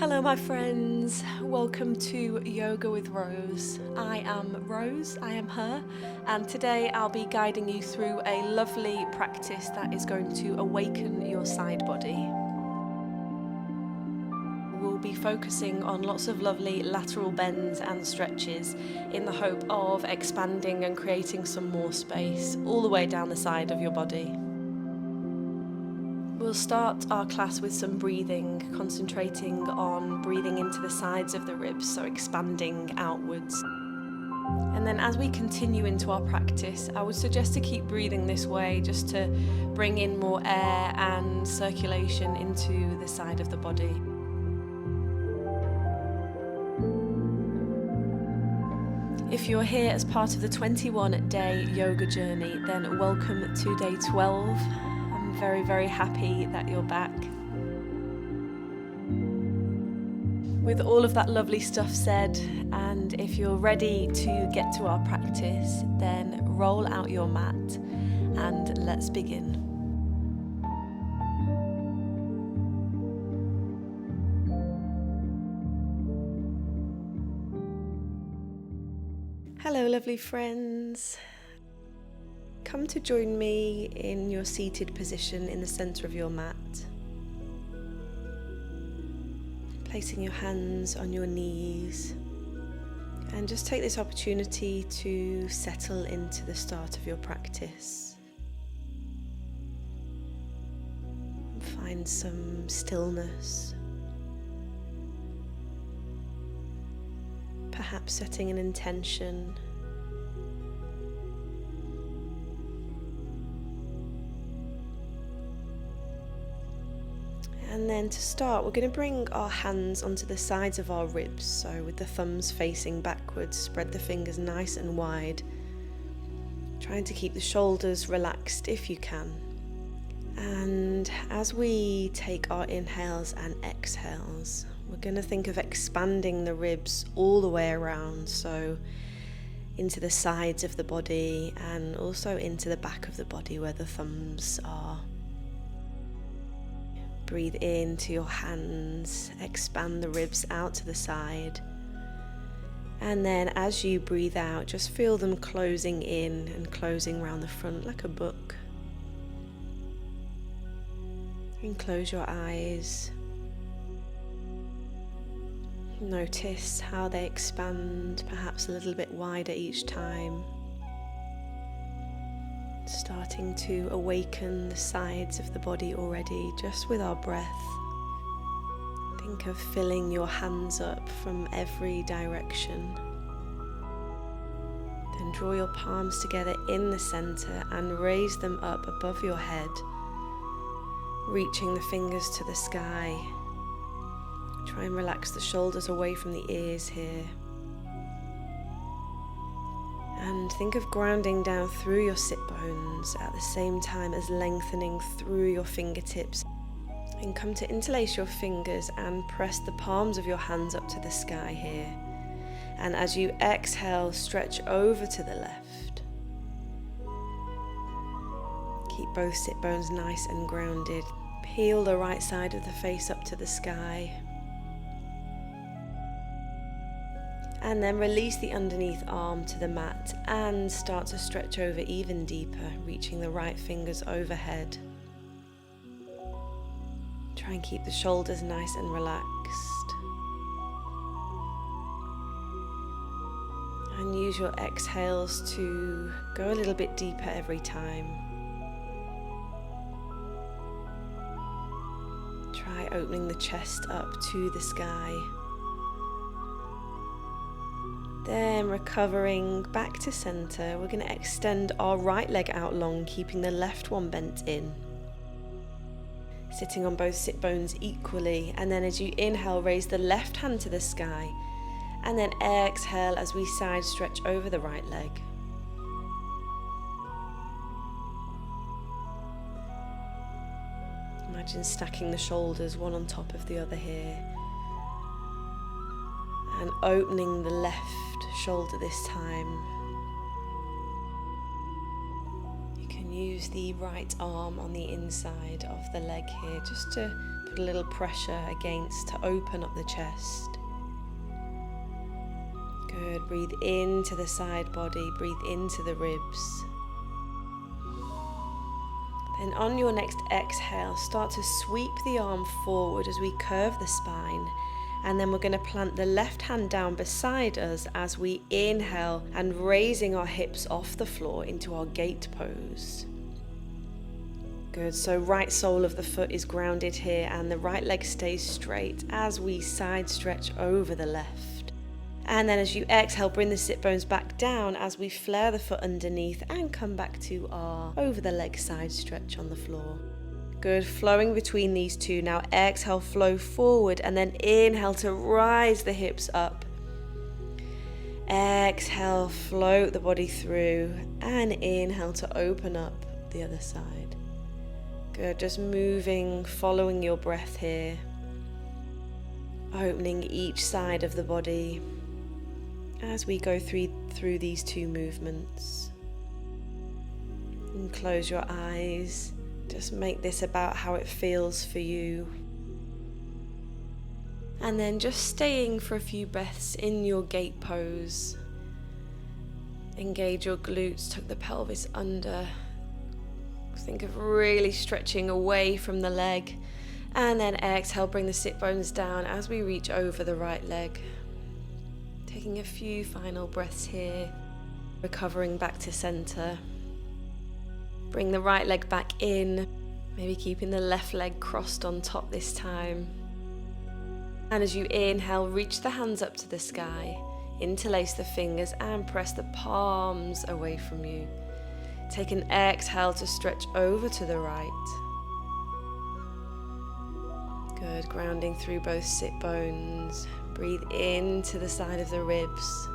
Hello my friends, welcome to Yoga with Rose. I am Rose, I am her, and today I'll be guiding you through a lovely practice that is going to awaken your side body. We'll be focusing on lots of lovely lateral bends and stretches in the hope of expanding and creating some more space all the way down the side of your body. We'll start our class with some breathing, concentrating on breathing into the sides of the ribs, so expanding outwards. And then as we continue into our practice, I would suggest to keep breathing this way just to bring in more air and circulation into the side of the body. If you're here as part of the 21-day yoga journey, then welcome to day 12. I'm very, very happy that you're back. With all of that lovely stuff said, and if you're ready to get to our practice, then roll out your mat and let's begin. Hello lovely friends. Come to join me in your seated position in the center of your mat. Placing your hands on your knees, and just take this opportunity to settle into the start of your practice. Find some stillness. Perhaps setting an intention. And then to start, we're going to bring our hands onto the sides of our ribs. So with the thumbs facing backwards, spread the fingers nice and wide. Trying to keep the shoulders relaxed if you can. And as we take our inhales and exhales, we're going to think of expanding the ribs all the way around. So into the sides of the body and also into the back of the body where the thumbs are. Breathe into your hands, expand the ribs out to the side. And then as you breathe out, just feel them closing in and closing around the front like a book. And close your eyes. Notice how they expand, perhaps a little bit wider each time. Starting to awaken the sides of the body already, just with our breath. Think of filling your hands up from every direction. Then draw your palms together in the center and raise them up above your head, reaching the fingers to the sky. Try and relax the shoulders away from the ears here. And think of grounding down through your sit bones at the same time as lengthening through your fingertips. And come to interlace your fingers and press the palms of your hands up to the sky here. And as you exhale, stretch over to the left. Keep both sit bones nice and grounded. Peel the right side of the face up to the sky. And then release the underneath arm to the mat and start to stretch over even deeper, reaching the right fingers overhead. Try and keep the shoulders nice and relaxed. And use your exhales to go a little bit deeper every time. Try opening the chest up to the sky. Then recovering back to center, we're going to extend our right leg out long, keeping the left one bent in. Sitting on both sit bones equally, and then as you inhale, raise the left hand to the sky, and then exhale as we side stretch over the right leg. Imagine stacking the shoulders one on top of the other here. And opening the left shoulder this time. You can use the right arm on the inside of the leg here just to Put a little pressure against to open up the chest. Good. Breathe into the side body, breathe into the ribs. Then on your next exhale, start to sweep the arm forward as we curve the spine. And then we're going to plant the left hand down beside us as we inhale and raising our hips off the floor into our gate pose. Good, so right sole of the foot is grounded here and the right leg stays straight as we side stretch over the left. And then as you exhale, bring the sit bones back down as we flare the foot underneath and come back to our over the leg side stretch on the floor. Good, flowing between these two. Now exhale, flow forward and then inhale to rise the hips up. Exhale, float the body through and inhale to open up the other side. Good, just moving, following your breath here. Opening each side of the body as we go through these two movements. And close your eyes. Just make this about how it feels for you. And then just staying for a few breaths in your gate pose. Engage your glutes, tuck the pelvis under. Think of really stretching away from the leg. And then exhale, bring the sit bones down as we reach over the right leg. Taking a few final breaths here. Recovering back to center. Bring the right leg back in, maybe keeping the left leg crossed on top this time. And as you inhale, reach the hands up to the sky, interlace the fingers and press the palms away from you. Take an exhale to stretch over to the right. Good, grounding through both sit bones. Breathe into the side of the ribs.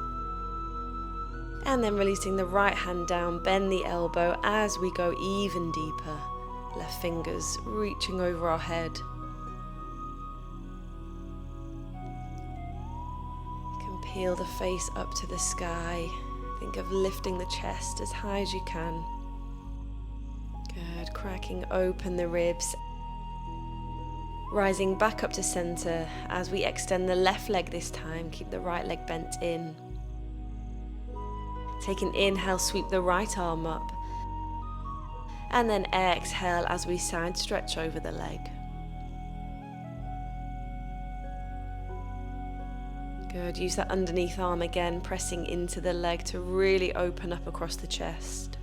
And then releasing the right hand down, bend the elbow as we go even deeper. Left fingers reaching over our head. You can peel the face up to the sky. Think of lifting the chest as high as you can. Good, cracking open the ribs. Rising back up to center as we extend the left leg this time. Keep the right leg bent in. Take an inhale, sweep the right arm up. And then exhale as we side stretch over the leg. Good, use that underneath arm again, pressing into the leg to really open up across the chest.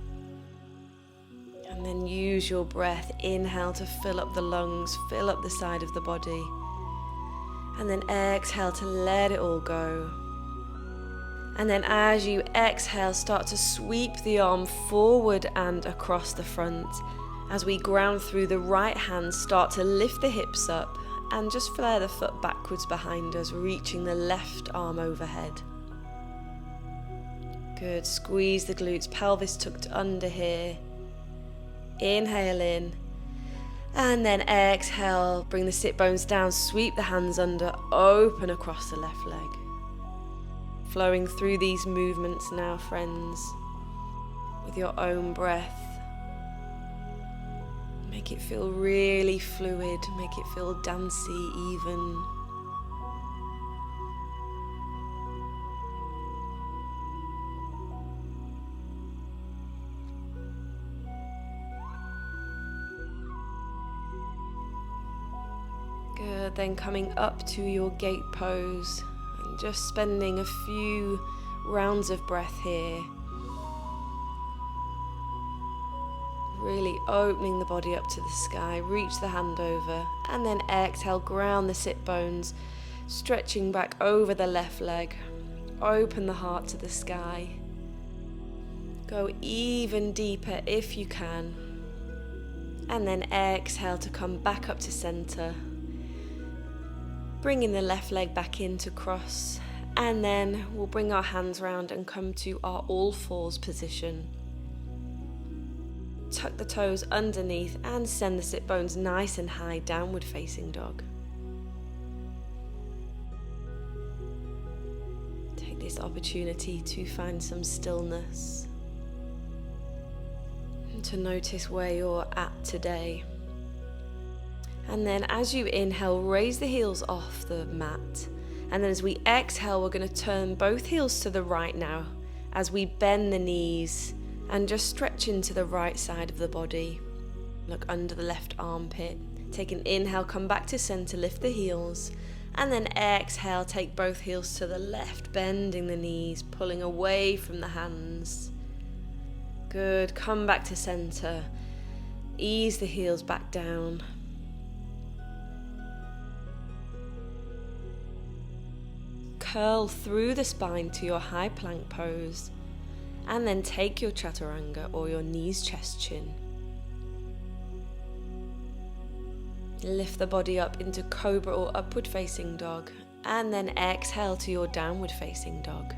And then use your breath, inhale to fill up the lungs, fill up the side of the body. And then exhale to let it all go. And then as you exhale, start to sweep the arm forward and across the front. As we ground through the right hand, start to lift the hips up and just flare the foot backwards behind us, reaching the left arm overhead. Good, squeeze the glutes, pelvis tucked under here. Inhale in. And then exhale, bring the sit bones down, sweep the hands under, open across the left leg. Flowing through these movements now, friends, with your own breath. Make it feel really fluid, make it feel dancey even. Good, then coming up to your gate pose. Just spending a few rounds of breath here. Really opening the body up to the sky. Reach the hand over and then exhale, ground the sit bones. Stretching back over the left leg. Open the heart to the sky. Go even deeper if you can. And then exhale to come back up to center. Bringing the left leg back in to cross, and then we'll bring our hands round and come to our all fours position. Tuck the toes underneath and send the sit bones nice and high, downward facing dog. Take this opportunity to find some stillness and to notice where you're at today. And then as you inhale, raise the heels off the mat. And then as we exhale, we're going to turn both heels to the right now as we bend the knees and just stretch into the right side of the body. Look under the left armpit. Take an inhale, come back to center, lift the heels. And then exhale, take both heels to the left, bending the knees, pulling away from the hands. Good, come back to center. Ease the heels back down. Curl through the spine to your high plank pose. And then take your chaturanga or your knees, chest, chin. Lift the body up into cobra or upward facing dog. And then exhale to your downward facing dog.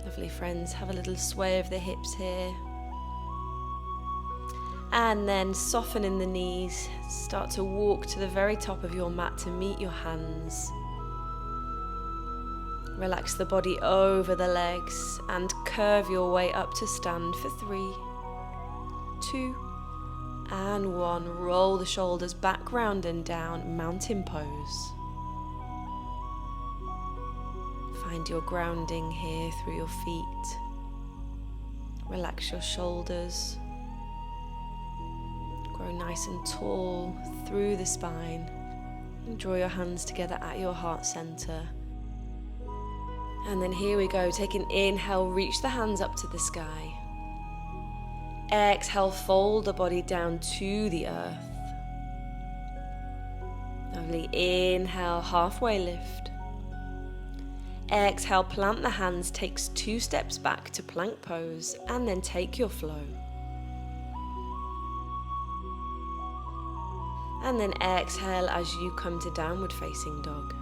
Lovely friends, have a little sway of the hips here. And then soften in the knees. Start to walk to the very top of your mat to meet your hands. Relax the body over the legs and curve your way up to stand for 3, 2, and 1. Roll the shoulders back, round and down, mountain pose. Find your grounding here through your feet. Relax your shoulders. Grow nice and tall through the spine. And draw your hands together at your heart center. And then here we go. Take an inhale, reach the hands up to the sky. Exhale, fold the body down to the earth. Lovely. Inhale, halfway lift. Exhale, plant the hands, takes 2 steps back to plank pose, and then take your flow. And then exhale as you come to downward facing dog.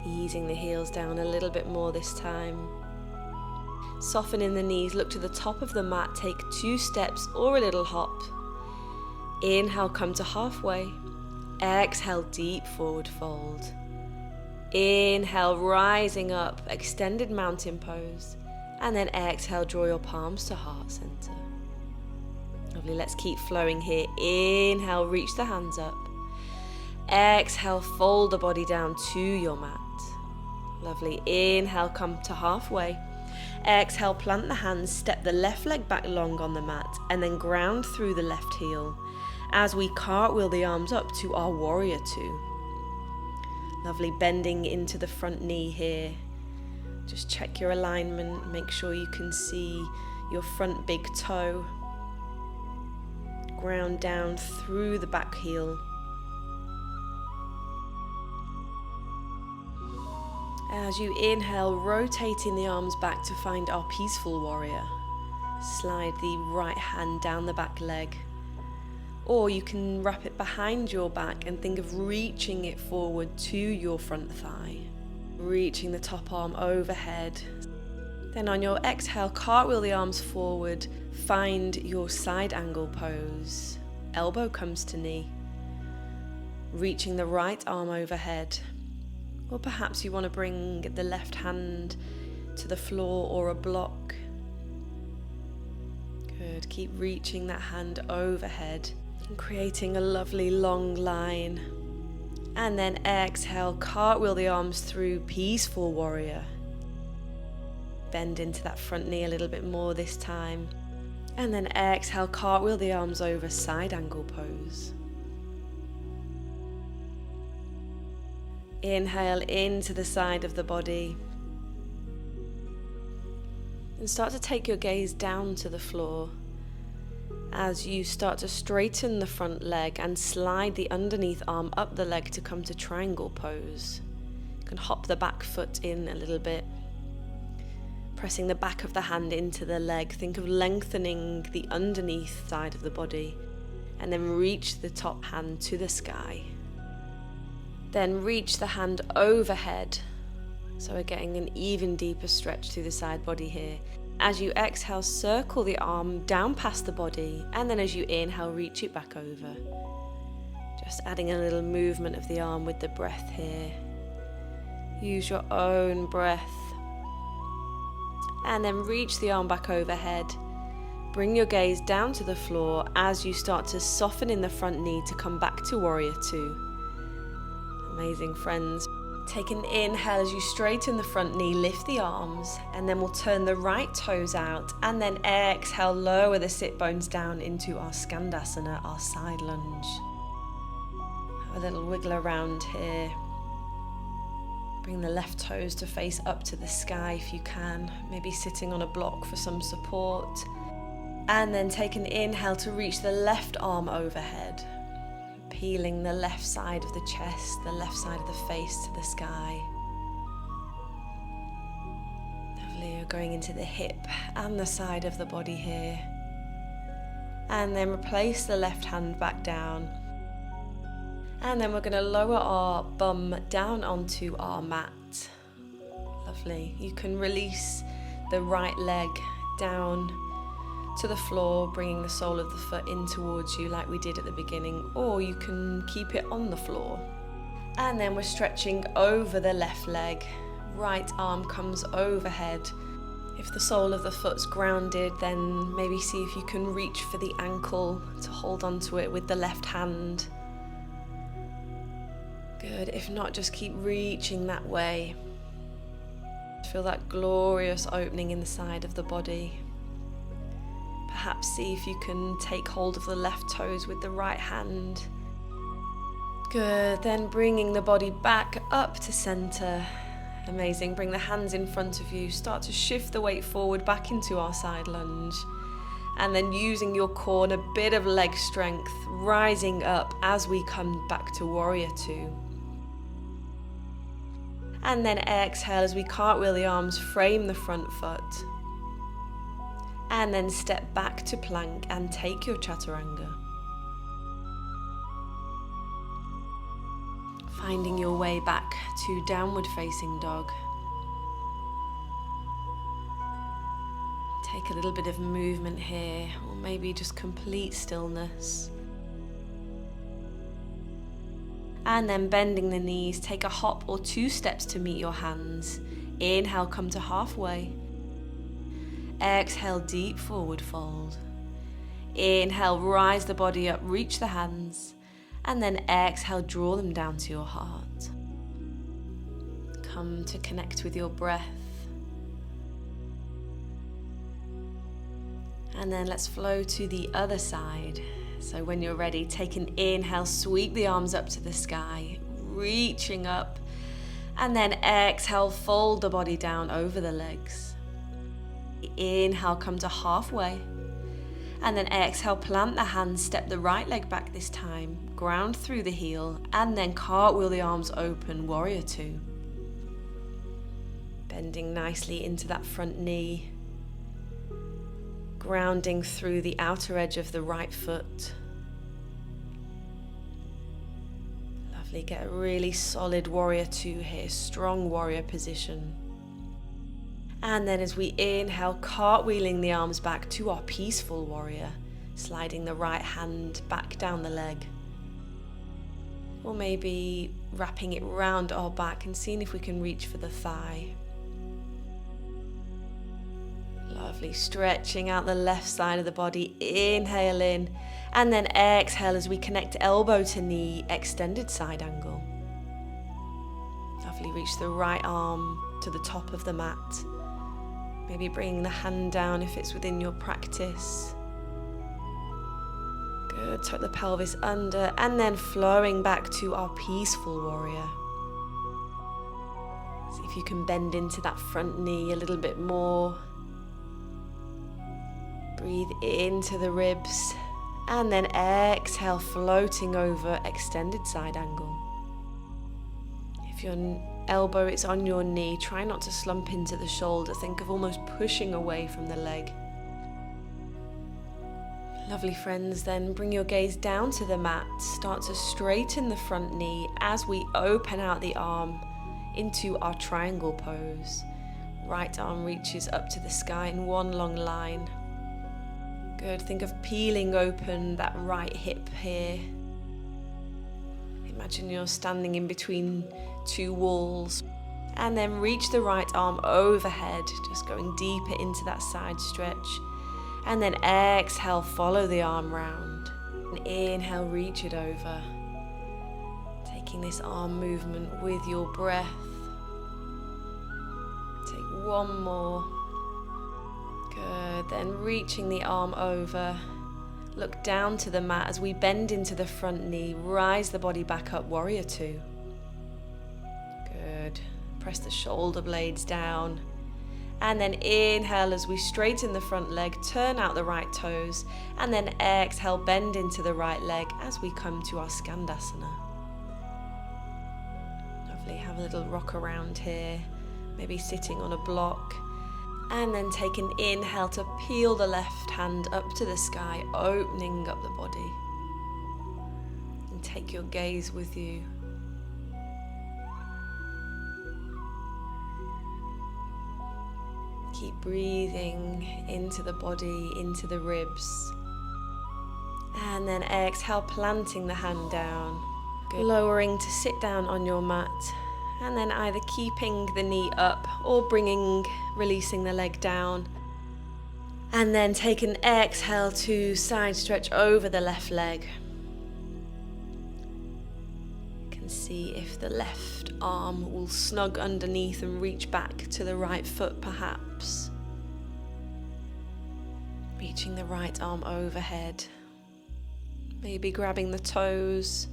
Easing the heels down a little bit more this time. Soften in the knees, look to the top of the mat, take 2 steps or a little hop. Inhale, come to halfway. Exhale, deep forward fold. Inhale, rising up, extended mountain pose. And then exhale, draw your palms to heart center. Lovely, let's keep flowing here. Inhale, reach the hands up. Exhale, fold the body down to your mat. Lovely. Inhale, come to halfway. Exhale, plant the hands, step the left leg back long on the mat, and then ground through the left heel as we cartwheel the arms up to our warrior 2. Lovely, bending into the front knee here. Just check your alignment, make sure you can see your front big toe. Ground down through the back heel. As you inhale, rotating the arms back to find our peaceful warrior. Slide the right hand down the back leg. Or you can wrap it behind your back and think of reaching it forward to your front thigh. Reaching the top arm overhead. Then on your exhale, cartwheel the arms forward. Find your side angle pose. Elbow comes to knee. Reaching the right arm overhead. Or perhaps you want to bring the left hand to the floor or a block. Good. Keep reaching that hand overhead and creating a lovely long line. And then exhale, cartwheel the arms through, peaceful warrior. Bend into that front knee a little bit more this time. And then exhale, cartwheel the arms over, side angle pose. Inhale into the side of the body. And start to take your gaze down to the floor as you start to straighten the front leg and slide the underneath arm up the leg to come to triangle pose. You can hop the back foot in a little bit. Pressing the back of the hand into the leg. Think of lengthening the underneath side of the body. And then reach the top hand to the sky. Then reach the hand overhead. So we're getting an even deeper stretch through the side body here. As you exhale, circle the arm down past the body. And then as you inhale, reach it back over. Just adding a little movement of the arm with the breath here. Use your own breath. And then reach the arm back overhead. bring your gaze down to the floor as you start to soften in the front knee to come back to Warrior Two. Amazing, friends. Take an inhale as you straighten the front knee, lift the arms, and then we'll turn the right toes out, and then exhale, lower the sit bones down into our Skandasana, our side lunge. Have a little wiggle around here. Bring the left toes to face up to the sky if you can, maybe sitting on a block for some support. And then take an inhale to reach the left arm overhead, peeling the left side of the chest, the left side of the face to the sky. Lovely, you're going into the hip and the side of the body here. And then replace the left hand back down. And then we're going to lower our bum down onto our mat. Lovely. You can release the right leg down to the floor, bringing the sole of the foot in towards you like we did at the beginning, or you can keep it on the floor. And then we're stretching over the left leg. Right arm comes overhead. If the sole of the foot's grounded, then maybe see if you can reach for the ankle to hold onto it with the left hand. Good. If not, just keep reaching that way. Feel that glorious opening in the side of the body. Perhaps see if you can take hold of the left toes with the right hand. Good. Then bringing the body back up to center. Amazing. Bring the hands in front of you. Start to shift the weight forward back into our side lunge. And then using your core and a bit of leg strength, rising up as we come back to Warrior Two. And then exhale as we cartwheel the arms, frame the front foot. And then step back to plank and take your chaturanga. Finding your way back to downward facing dog. Take a little bit of movement here, or maybe just complete stillness. And then bending the knees, take a hop or 2 steps to meet your hands. Inhale, come to halfway. Exhale, deep forward fold. Inhale, rise the body up, reach the hands. And then exhale, draw them down to your heart. Come to connect with your breath. And then let's flow to the other side. So when you're ready, take an inhale, sweep the arms up to the sky, reaching up. And then exhale, fold the body down over the legs. Inhale, come to halfway. And then exhale, plant the hands, step the right leg back this time, ground through the heel, and then cartwheel the arms open, Warrior Two. Bending nicely into that front knee. Grounding through the outer edge of the right foot. Lovely, get a really solid Warrior Two here, strong warrior position. And then as we inhale, cartwheeling the arms back to our peaceful warrior, sliding the right hand back down the leg. Or maybe wrapping it round our back and seeing if we can reach for the thigh. Lovely, stretching out the left side of the body, inhale in, and then exhale as we connect elbow to knee, extended side angle. Lovely, reach the right arm to the top of the mat. Maybe bringing the hand down if it's within your practice. Good, tuck the pelvis under, and then flowing back to our peaceful warrior. See if you can bend into that front knee a little bit more. Breathe into the ribs, and then exhale, floating over, extended side angle. If your elbow is on your knee, try not to slump into the shoulder. Think of almost pushing away from the leg. Lovely, friends, then bring your gaze down to the mat. Start to straighten the front knee as we open out the arm into our triangle pose. Right arm reaches up to the sky in one long line. Good, think of peeling open that right hip here. Imagine you're standing in between 2 walls. And then reach the right arm overhead, just going deeper into that side stretch. And then exhale, follow the arm round. And inhale, reach it over. Taking this arm movement with your breath. Take one more. Good, then reaching the arm over. Look down to the mat as we bend into the front knee. Rise the body back up, warrior two. Good, press the shoulder blades down. And then inhale as we straighten the front leg, turn out the right toes, and then exhale, bend into the right leg as we come to our Skandasana. Lovely, have a little rock around here, maybe sitting on a block. And then take an inhale to peel the left hand up to the sky, opening up the body. And take your gaze with you. Keep breathing into the body, into the ribs. And then exhale, planting the hand down. Good. Lowering to sit down on your mat. And then either keeping the knee up or releasing the leg down. And then take an exhale to side stretch over the left leg. You can see if the left arm will snug underneath and reach back to the right foot perhaps. Reaching the right arm overhead. Maybe grabbing the toes.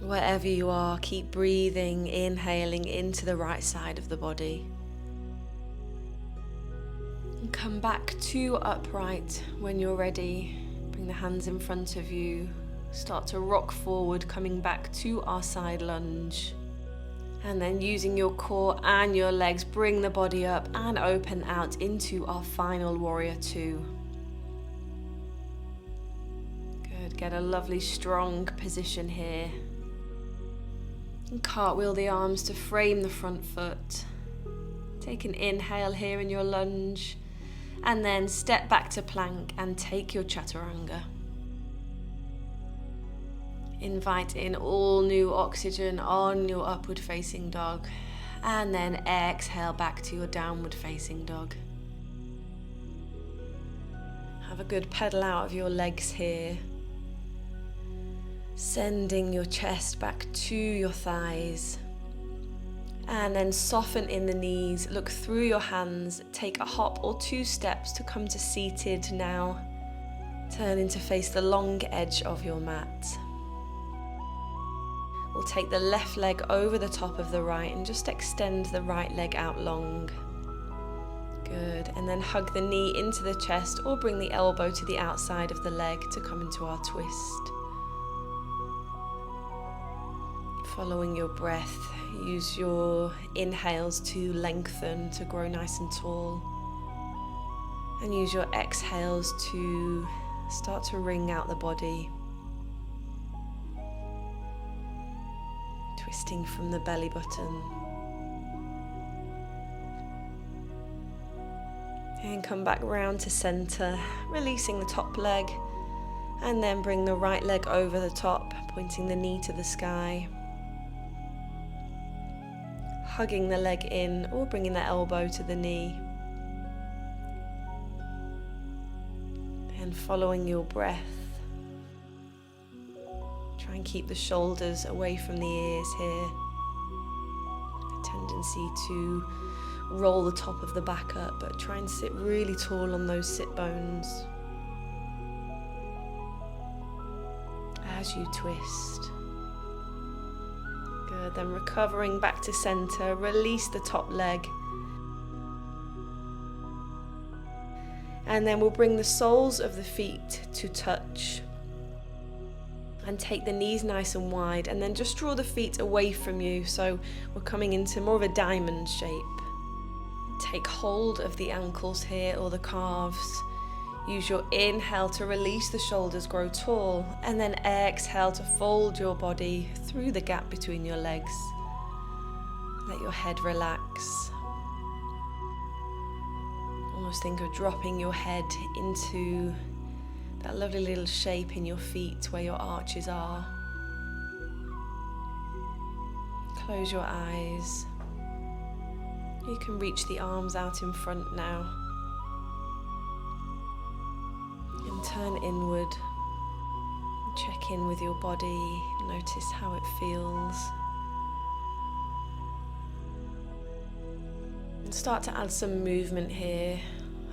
Wherever you are, keep breathing, inhaling into the right side of the body. And come back to upright when you're ready. Bring the hands in front of you. Start to rock forward, coming back to our side lunge. And then using your core and your legs, bring the body up and open out into our final warrior two. Good, get a lovely strong position here. And cartwheel the arms to frame the front foot. Take an inhale here in your lunge. And then step back to plank and take your chaturanga. Invite in all new oxygen on your upward facing dog. And then exhale back to your downward facing dog. Have a good pedal out of your legs here. Sending your chest back to your thighs. And then soften in the knees, look through your hands, take a hop or 2 steps to come to seated now. Turning to face the long edge of your mat. We'll take the left leg over the top of the right and just extend the right leg out long. Good, and then hug the knee into the chest or bring the elbow to the outside of the leg to come into our twist. Following your breath, use your inhales to lengthen, to grow nice and tall. And use your exhales to start to wring out the body. Twisting from the belly button. And come back round to center, releasing the top leg. And then bring the right leg over the top, pointing the knee to the sky. Hugging the leg in or bringing the elbow to the knee. And following your breath. Try and keep the shoulders away from the ears here. A tendency to roll the top of the back up, but try and sit really tall on those sit bones. As you twist. Good, then recovering back to center, release the top leg. And then we'll bring the soles of the feet to touch. And take the knees nice and wide, and then just draw the feet away from you, so we're coming into more of a diamond shape. Take hold of the ankles here or the calves. Use your inhale to release the shoulders, grow tall, and then exhale to fold your body through the gap between your legs. Let your head relax. Almost think of dropping your head into that lovely little shape in your feet where your arches are. Close your eyes. You can reach the arms out in front now. turn inward. Check in with your body, notice how it feels. And start to add some movement here.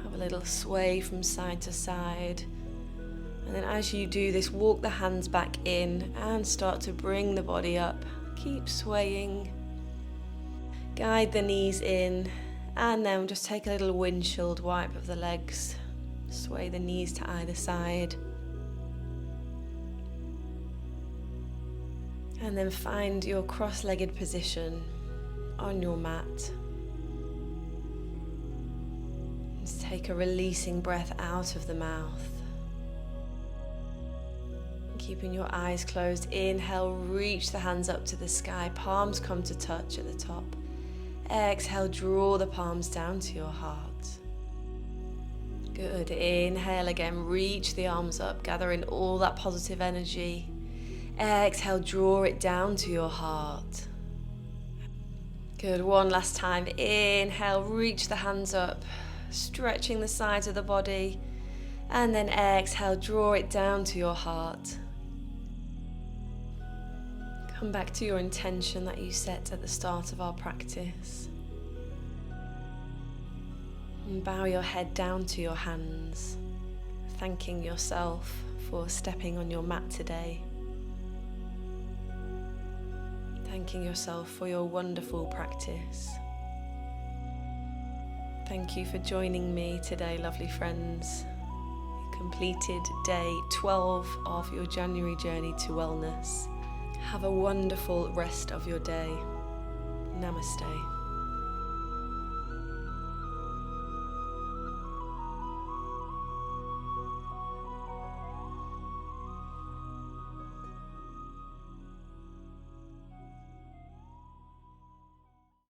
Have a little sway from side to side. And then as you do this, walk the hands back in and start to bring the body up. Keep swaying. Guide the knees in, and then just take a little windshield wipe of the legs. Sway the knees to either side. And then find your cross-legged position on your mat. Just take a releasing breath out of the mouth. Keeping your eyes closed, inhale, reach the hands up to the sky, palms come to touch at the top. Exhale, draw the palms down to your heart. Good, inhale again, reach the arms up, gather in all that positive energy. Exhale, draw it down to your heart. Good, one last time. Inhale, reach the hands up, stretching the sides of the body. And then exhale, draw it down to your heart. Come back to your intention that you set at the start of our practice. And bow your head down to your hands, thanking yourself for stepping on your mat today. Thanking yourself for your wonderful practice. Thank you for joining me today, lovely friends. You completed day 12 of your January journey to wellness. Have a wonderful rest of your day. Namaste.